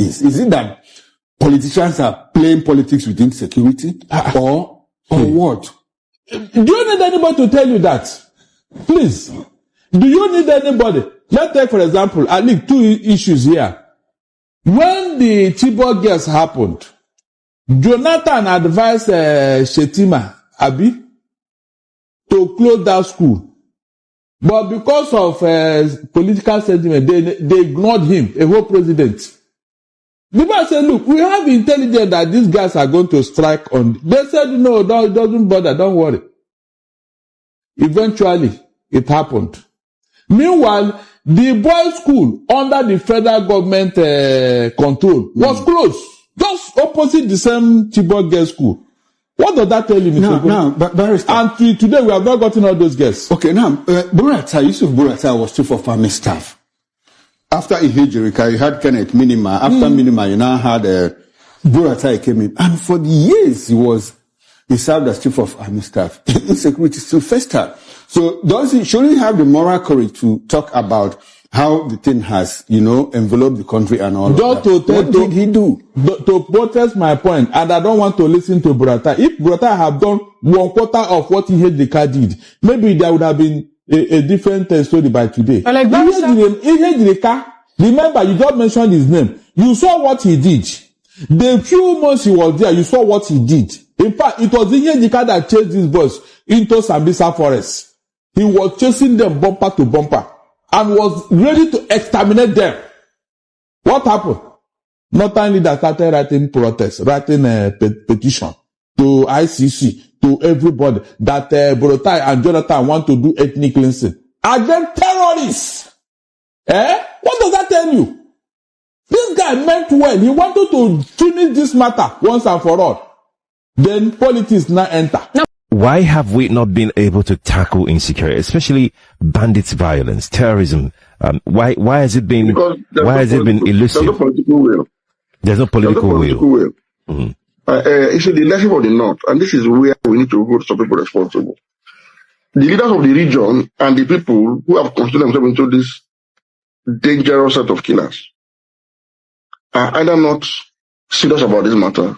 is. Is it that politicians are playing politics with insecurity or what? Do you need anybody to tell you that? Please. Do you need anybody? Let's take, for example, at least two issues here. When the Chibok girls happened, Jonathan advised Shetima, Abi, to close that school. But because of political sentiment, they ignored him, a whole president. The man said, look, we have intelligence that these guys are going to strike on. They said, no, it doesn't bother, don't worry. Eventually, it happened. Meanwhile, the boys' school under the federal government control was closed. Just opposite the same Chibok girls' school. What does that tell you, Mr. No, but Barrister. And today, we have not gotten all those girls. Okay, now, Yusuf Burata was chief of army staff. After Ihejirika, you had Kenneth Minima. After Minima, you now had Burata came in. And for the years he served as chief of army staff. Insecurity still festered. So shouldn't he have the moral courage to talk about how the thing has, enveloped the country and all that? What did he do? To protest my point, and I don't want to listen to Burata. If Burata had done 1/4 of what Ihejirika did, maybe there would have been a different story by today. Like Ihejirika, remember, you just mentioned his name. You saw what he did. The few months he was there, you saw what he did. In fact, it was Ihejirika that chased these boys into Sambisa Forest. He was chasing them bumper to bumper and was ready to exterminate them. What happened? Not only that started writing protests, writing a petition to ICC, to everybody, that Borotai and Jonathan want to do ethnic cleansing. Against terrorists. What does that tell you? This guy meant well. He wanted to finish this matter once and for all. Then politics now enter. No. Why have we not been able to tackle insecurity, especially bandits' violence, terrorism? Why has it been elusive? There's no political will. There's no political will. Mm-hmm. It's the leadership of the North, and this is where we need to hold some people responsible. The leaders of the region and the people who have considered themselves into this dangerous set of killers are either not serious about this matter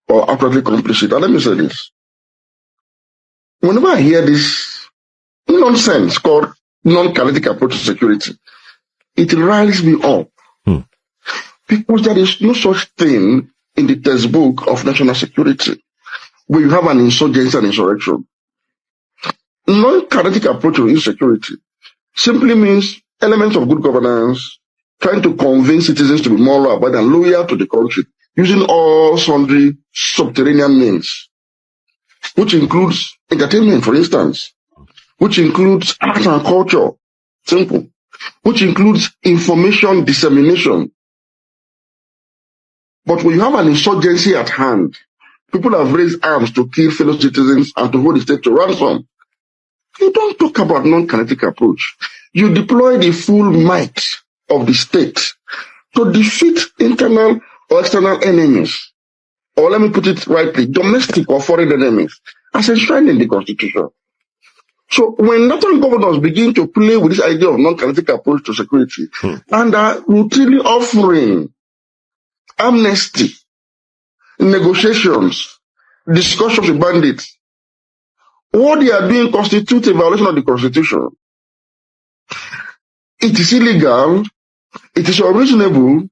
or outrightly complicit. And let me say this. Whenever I hear this nonsense called non-kinetic approach to security, it riles me up. Because there is no such thing in the textbook of national security where you have an insurgency and insurrection. Non-kinetic approach to insecurity simply means elements of good governance, trying to convince citizens to be more law-abiding and loyal to the country, using all sundry subterranean means, which includes entertainment, for instance, which includes art and culture, simple, which includes information dissemination. But when you have an insurgency at hand, people have raised arms to kill fellow citizens and to hold the state to ransom. You don't talk about non-kinetic approach. You deploy the full might of the state to defeat internal or external enemies, or let me put it rightly, domestic or foreign enemies, as enshrined in the Constitution. So when northern governors begin to play with this idea of non-kinetic approach to security and are routinely offering amnesty, negotiations, discussions with bandits, what they are doing constitutes a violation of the Constitution. It is illegal, it is unreasonable,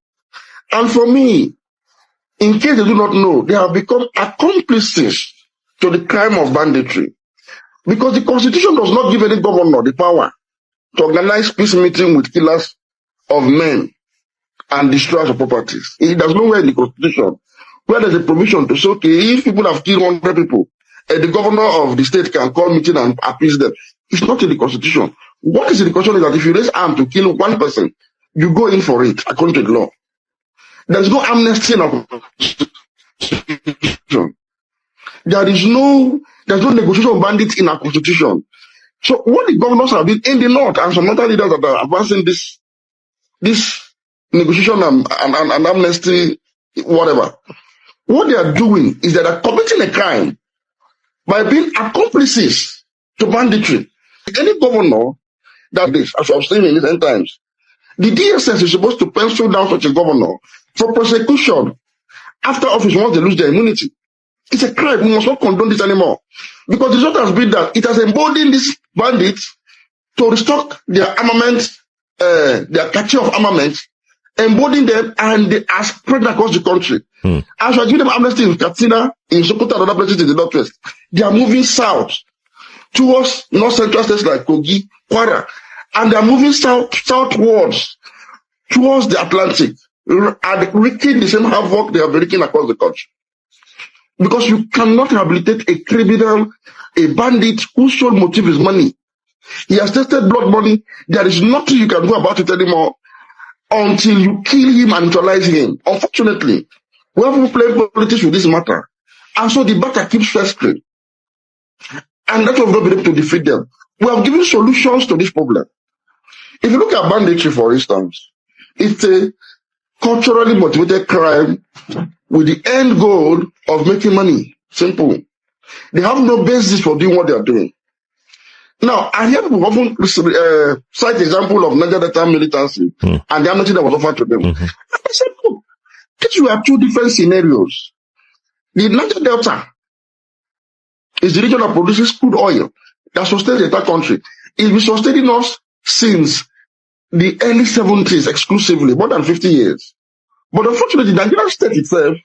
and for me, in case they do not know, they have become accomplices to the crime of banditry. Because the Constitution does not give any governor the power to organize peace meeting with killers of men and destroyers of properties. It does nowhere in the Constitution where there's a provision to say, okay, if people have killed 100 people, the governor of the state can call meeting and appease them. It's not in the Constitution. What is in the Constitution is that if you raise arms to kill one person, you go in for it according to the law. There's no amnesty in our Constitution. There's no negotiation of bandits in our Constitution. So what the governors have been in the North and some other leaders that are advancing this negotiation and amnesty, whatever, what they are doing is that they are committing a crime by being accomplices to banditry. Any governor that this, as I've seen in recent times, The DSS is supposed to pencil down such a governor for prosecution after office once they lose their immunity. It's a crime. We must not condone this anymore. Because the result has been that it has emboldened these bandits to restock their armament, their cache of armament, embolden them, and they are spread across the country. As we are giving them amnesty in Katsina, in Sokoto, and other places in the northwest, they are moving south towards north central states like Kogi, Kwara, and they are moving southwards towards the Atlantic, and wreaking the same havoc they have been wreaking across the country. Because you cannot rehabilitate a criminal, a bandit whose sole motive is money. He has tasted blood money. There is nothing you can do about it anymore until you kill him and neutralize him. Unfortunately, we have to play politics with this matter. And so the matter keeps festering. And that will not be able to defeat them. We have given solutions to this problem. If you look at banditry, for instance, it's a culturally motivated crime with the end goal of making money. Simple. They have no basis for doing what they are doing. Now, I hear people often cite the example of Niger Delta militancy and the amnesty that was offered to them. And I said, look, these were two different scenarios. The Niger Delta is the region that produces crude oil that sustains the entire country. It's been sustaining us since the early 70s exclusively, more than 50 years. But unfortunately, the Nigerian state itself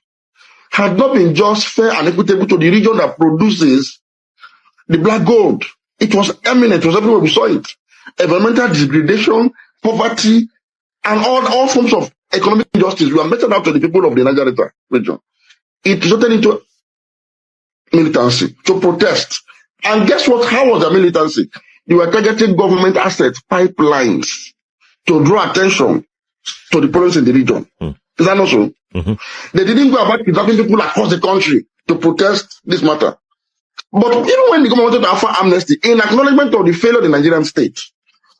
had not been just, fair, and equitable to the region that produces the black gold. It was eminent. It was everywhere we saw it. Environmental degradation, poverty, and all forms of economic injustice were meted out to the people of the Niger Delta region. It resulted into militancy, to protest. And guess what? How was the militancy? They were targeting government assets, pipelines, to draw attention to the problems in the region. Is that not so? They didn't go about kidnapping people across the country to protest this matter. But even when the government wanted to offer amnesty, in acknowledgement of the failure of the Nigerian state,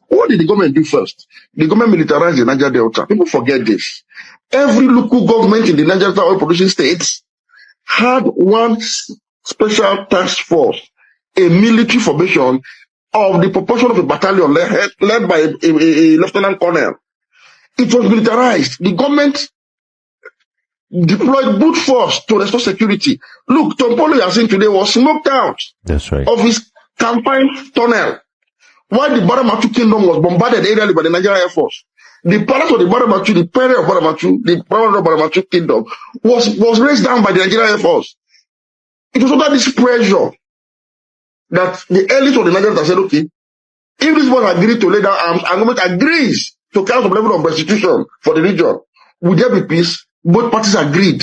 what did the government do first? The government militarized the Niger Delta. People forget this. Every local government in the Niger Delta oil producing states had one special task force, a military formation of the proportion of a battalion led by a lieutenant colonel. It was militarized. The government deployed brute force to restore security. Look, Tompolo you are seeing today was smoked out. That's right. Of his campaign tunnel. While the Baramatu kingdom was bombarded aerially by the Nigerian Air Force. The palace of the Baramatu, the parent of Baramatu, the parent of Baramatu kingdom was raised down by the Nigerian Air Force. It was under this pressure that the elite of the Nigerian said, okay, if this one agreed to lay down arms, and government agrees to carry some level of restitution for the region, would there be peace? Both parties agreed.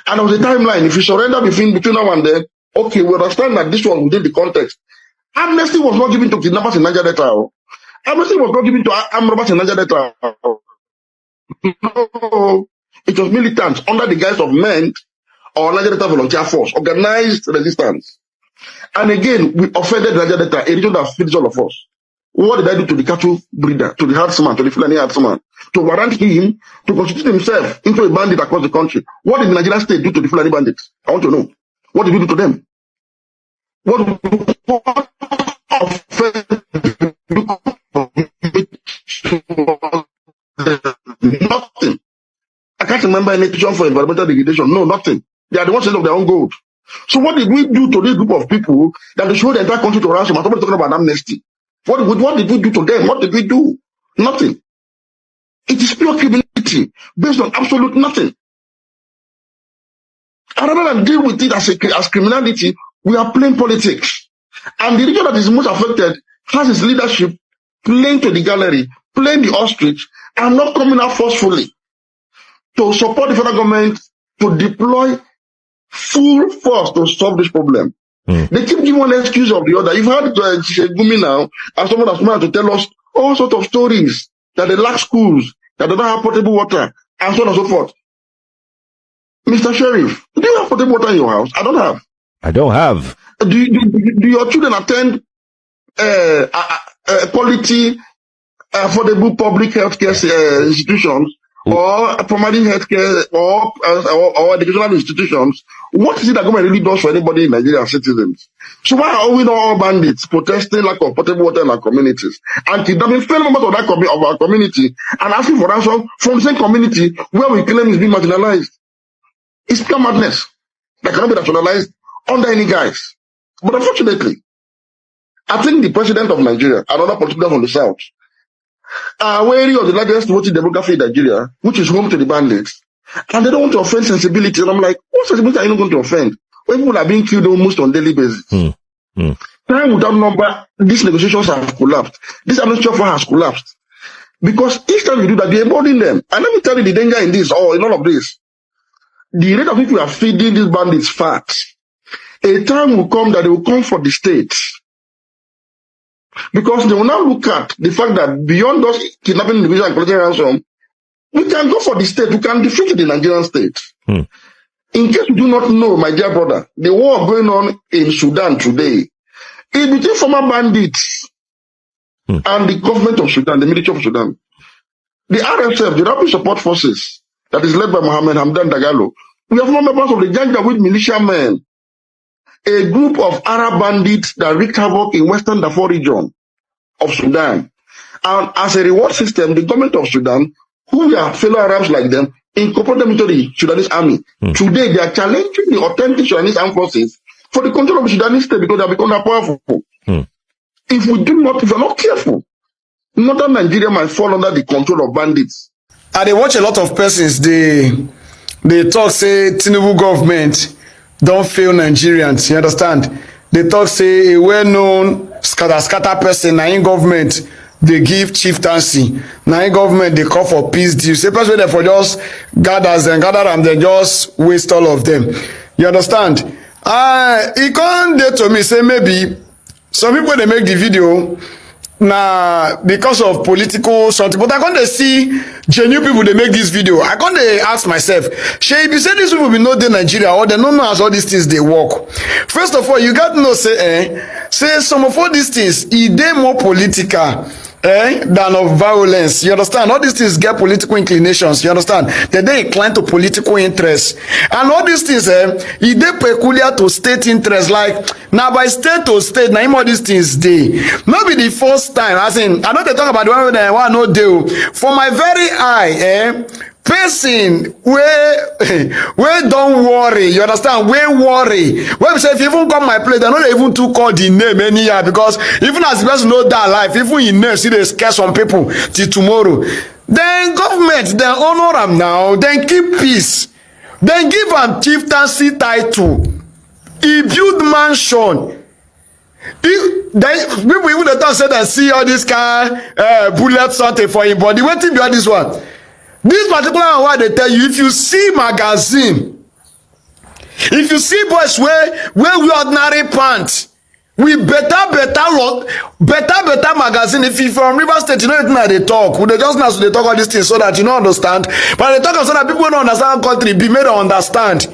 And there was a timeline. If you surrender between now and then, okay, we understand that this one within the context. Amnesty was not given to kidnappers in Niger Delta. Amnesty was not given to armed robbers in Niger Delta. No, it was militants under the guise of men or Niger Delta Volunteer Force, organized resistance. And again, we offended Niger Delta, a region that feeds all of us. What did I do to the cattle breeder, to the herdsman, to the Fulani herdsman? To warrant him to constitute himself into a bandit across the country. What did the Nigerian state do to the Fulani bandits? I want to know. What did we do to them? What nothing. I can't remember any petition for environmental degradation. No, nothing. They are the ones of their own gold. So what did we do to this group of people that they show the entire country to ransom? I'm talking about amnesty. What did we do to them? What did we do? Nothing. It is pure criminality based on absolute nothing. And rather than deal with it as criminality, we are playing politics. And the region that is most affected has its leadership playing to the gallery, playing the ostrich, and not coming out forcefully to support the federal government to deploy full force to solve this problem. They keep giving one excuse or the other. You've heard Gumi now, as someone has come to tell us all sorts of stories that they lack schools, that they don't have potable water, and so on and so forth. Mr. Sheriff, do you have potable water in your house? I don't have. I don't have. Do your children attend quality, affordable public healthcare institutions, or providing healthcare or educational institutions, what is it that government really does for anybody in Nigeria citizens? So why are we not all bandits protesting lack of potable water in our communities and kidnapping fellow members of our community and asking for ransom from the same community where we claim is being marginalized? It's pure madness that cannot be rationalized under any guise. But unfortunately, I think the president of Nigeria and other politicians from the south are wary of the largest voting demography in Nigeria, which is home to the bandits, and they don't want to offend sensibility. And I'm like, what sensibility are you not going to offend when people are being killed almost on a daily basis? Time without number, these negotiations have collapsed. This amnesty offer has collapsed. Because each time you do that, you embolden them. And let me tell you the danger in this, or in all of this. The rate of people are feeding these bandits fat. A time will come that they will come for the state. Because they will now look at the fact that beyond us kidnapping individuals and collecting ransom, we can go for the state, we can defeat the Nigerian state. In case you do not know, my dear brother, the war going on in Sudan today is between former bandits and the government of Sudan, the military of Sudan. The RSF, the Rapid Support Forces, that is led by Mohammed Hamdan Dagalo, we are former members of the Janjaweed militiamen, a group of Arab bandits that wreaked havoc in Western Darfur region of Sudan. And as a reward system, the government of Sudan, who are fellow Arabs like them, incorporate them into the Sudanese army. Today, they are challenging the authentic Sudanese armed forces for the control of the Sudanese state because they have become that powerful. If we are not careful, northern Nigeria might fall under the control of bandits. And they watch a lot of persons, they talk, say, Tinubu government don't fail Nigerians, you understand? They talk, say, a well-known scatter person, na in government, they give chieftaincy. Now in government, they call for peace deals. Say, person they for just gather and then just waste all of them. You understand? He can't dare to me, say, maybe some people, they make the video, because of political something, but I can't see genuine people they make this video. I can't ask myself, if you say these people will know the Nigeria or they don't know how all these things they work. First of all, you got to know say some of all these things they more political than of violence. You understand? All these things get political inclinations. You understand? They incline to political interests. And all these things, they peculiar to state interests. Like, now by state to state, now all these things, not be the first time. As in, I know they talk about the one that I want no deal. For my very eye, person where don't worry, you understand, where worry when we say if you even come my place, they don't even to call the name anyhow, because even as the person know that life, even in name see they scare some people till tomorrow. Then government then honor them now, then keep peace, then give them chieftaincy title, he build mansion. Then people even don't say that see all this kind bullet something for him body. What thing be all this one? This particular one they tell you, if you see magazine, if you see boys wear we ordinary pants, we better magazine. If you from River State, you know it now they talk. They just now so they talk all these things so that you don't understand. But they talk so that people don't understand country, be made to understand.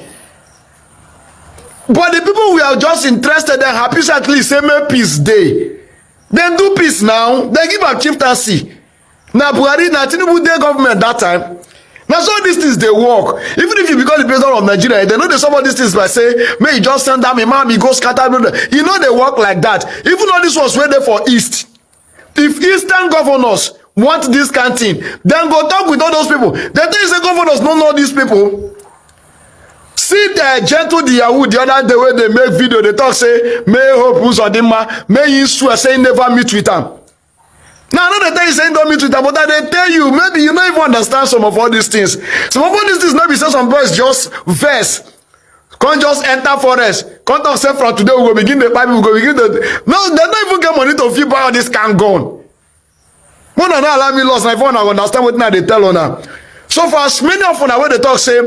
But the people we are just interested and happy at least say make peace day. Then do peace now. They give a chieftaincy. Now Buhari, now Tinubu day government that time. Now so these things they work. Even if you become the president of Nigeria, they know they some of these things by say, may you just send them a man, he go scatter. You know they work like that. Even all this was waiting for East. If Eastern governors want this kind of thing, then go talk with all those people. They tell you say governors don't know these people. See the gentle the Yahoo the other day where they make video, they talk say, may hope who's on the may you swear say never meet with them. Now, I know they tell you saying don't meet with them, but they tell you, maybe you don't even understand some of all these things. Some of all these things, maybe say some boys just verse. Can't just enter forest. Can't talk say from today we go begin the Bible, we go begin the... No, they don't even get money to feed buy all this can gun. More than that, allow me lost, and if I understand what now they tell on now. So for as many of them, when they talk say,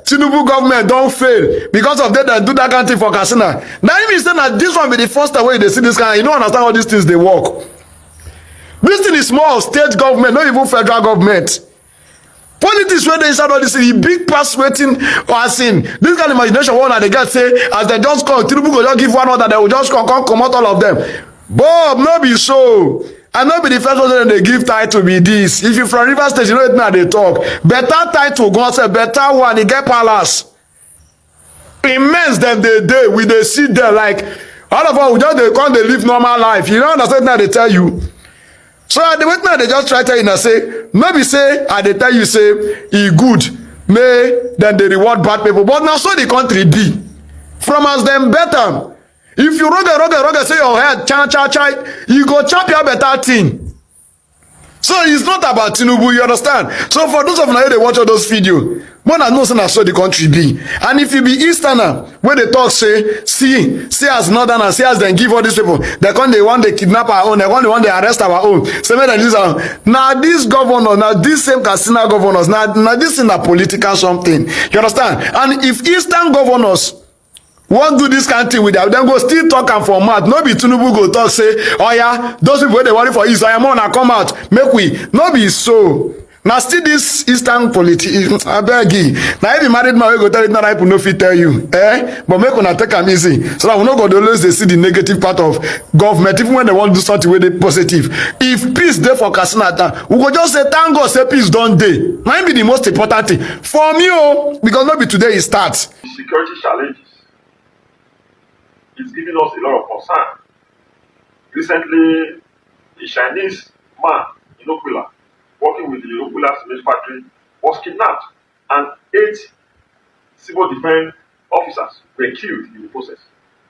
Tinubu government don't fail because of that, they do that kind of thing for Kasina. Now, even saying that this one be the first time where they see this kind, you don't understand how these things they work. This thing is more of state government, not even federal government. Politics where they inside all this big pass waiting or as in this kind of imagination one and they get say as they just call Tinubu go just give one order, they will just come out all of them. Bob, no be so. And not be the first person they give title be this. If you from River State, you know it now they talk. Better title, God say better one, he get palace. Immense them they day, we they sit there like all of us we just they come they live normal life. You don't understand now they tell you. So at the way now they just try to you know say, maybe say and they tell you say he good, may then they reward bad people. But now so the country be. From us them better. If you roge say your head cha, you go chop your better thing. So it's not about Tinubu, you understand? So for those of you they watch all those videos, more than know say so the country be. And if you be Easterner, when they talk say, see as Northerner, see as they give all these people, they want they kidnap our own, they want they arrest our own. So when they use now this governor, now this same casino governors, now this is a political something. You understand? And if Eastern governors wan do this kind of thing with them, then go still talk am for mouth. No be Tinubu go talk say, oh yeah, those people wey dey worry for East, oya more na come out, make we. No be so. Na still this Eastern politics, abeg you. Na if you married man wey go tell you, not people no fit tell you. But make una take am easy, so that we no go dey always dey see the negative part of government, even when they wan do something wey dey positive. If peace dey for Katsina town, we go just say thank God say peace don dey. Na im be the most important thing for me o, because no be today e start. Security challenges is giving us a lot of concern. Recently, a Chinese man in Okula, working with the Okula cement factory, was kidnapped, and 8 civil defense officers were killed in the process,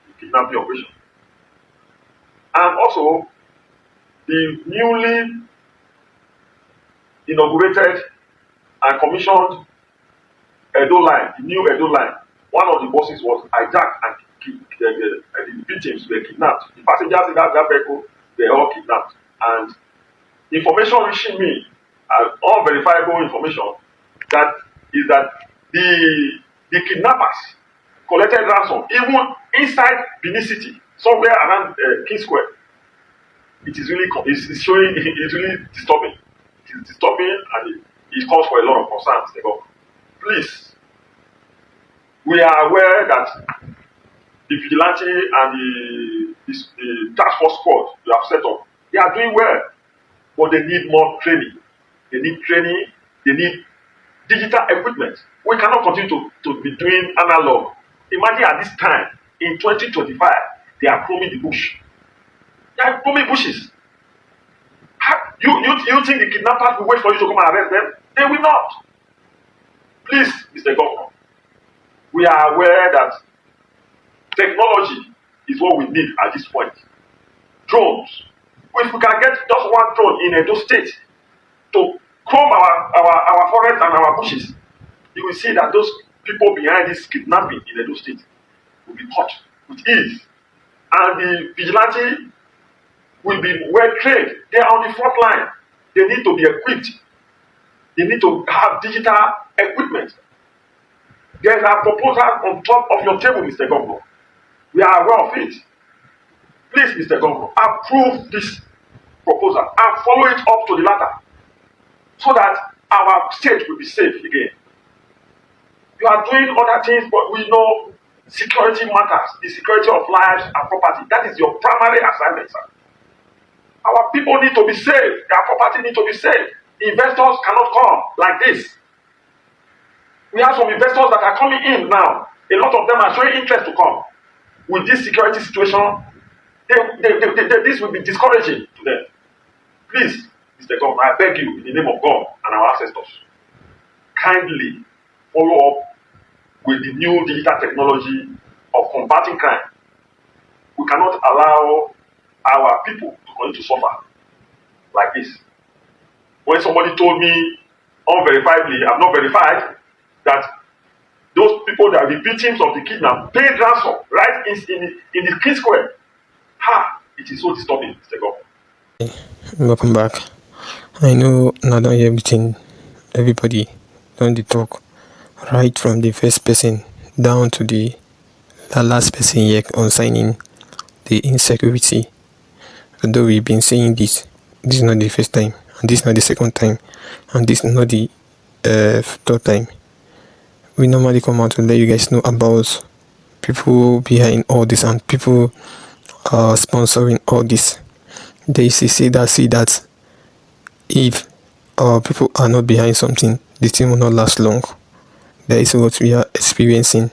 the kidnapping operation. And also, the newly inaugurated and commissioned Edo line, the new Edo line, one of the buses was hijacked and the victims were kidnapped. The passengers in that vehicle were all kidnapped. And information reaching me, unverifiable information, that the kidnappers collected ransom even inside Benin City, somewhere around King Square. It is really it's really disturbing. It is disturbing, and it calls for a lot of concerns. Please, we are aware that the vigilante and the task force squad you have set up, they are doing well, but they need more training. They need training. They need digital equipment. We cannot continue to be doing analog. Imagine at this time in 2025, they are combing the bush. They are combing bushes. You think the kidnappers will wait for you to come and arrest them? They will not. Please, Mr. Governor, we are aware that technology is what we need at this point. Drones. If we can get just one drone in Edo State to comb our forests and our bushes, you will see that those people behind this kidnapping in Edo State will be caught with ease. And the vigilante will be well trained. They are on the front line. They need to be equipped. They need to have digital equipment. There is a proposal on top of your table, Mr. Governor. We are aware of it. Please, Mr. Governor, approve this proposal and follow it up to the latter, so that our state will be safe again. You are doing other things, but we know security matters, the security of lives and property. That is your primary assignment, sir. Our people need to be safe. Their property need to be safe. Investors cannot come like this. We have some investors that are coming in now. A lot of them are showing interest to come. With this security situation, this will be discouraging to them. Please, Mr. Governor, I beg you, in the name of God and our ancestors, kindly follow up with the new digital technology of combating crime. We cannot allow our people to continue to suffer like this. When somebody told me unverifiably, I've not verified, that those people that are the victims of the kidnap paid ransom right in the King Square. It is so disturbing, Mr. Governor. Welcome back. I know not everything, everybody don't talk right from the first person down to the last person here on signing the insecurity. Although we've been saying this is not the first time, and this is not the second time, and this is not the third time. We normally come out to let you guys know about people behind all this and people sponsoring all this. There is a say that if our people are not behind something, the thing will not last long. That is what we are experiencing,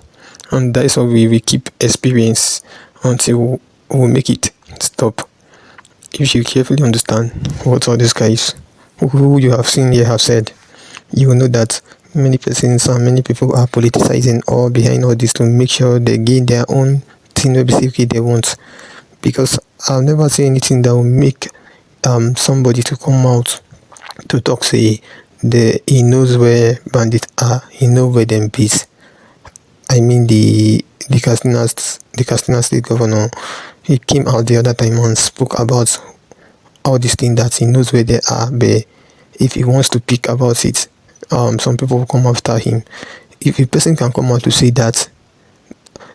and that is what we will keep experience until we make it stop. If you carefully understand what all these guys who you have seen here have said, you will know that many persons and many people are politicizing all behind all this to make sure they gain their own thing basically they want. Because I've never seen anything that will make somebody to come out to talk say he knows where bandits are, he knows where them beats. I mean the Katsina State governor, he came out the other time and spoke about all these things that he knows where they are, but if he wants to pick about it, some people will come after him. If a person can come out to say that,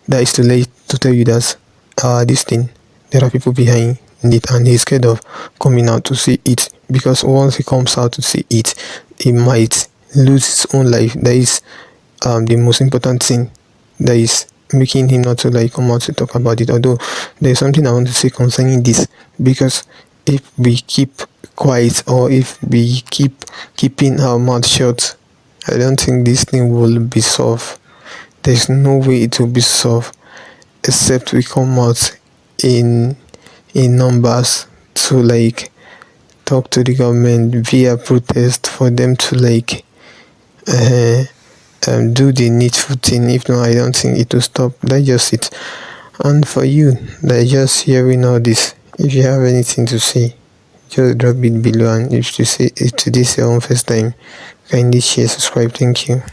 that is too late to tell you that this thing, there are people behind it, and he's scared of coming out to see it, because once he comes out to see it, he might lose his own life. That is the most important thing that is making him not to like come out to talk about it. Although there's something I want to say concerning this, because if we keep quiet, or if we keep keeping our mouth shut, I don't think this thing will be solved. There's no way it will be solved except we come out in numbers to like talk to the government via protest for them to like do the needful thing. If not, I don't think it will stop. That's just it. And for you that just hearing all this, if you have anything to say, just drop it below. And if you say if this is your own first time, kindly share, subscribe. Thank you.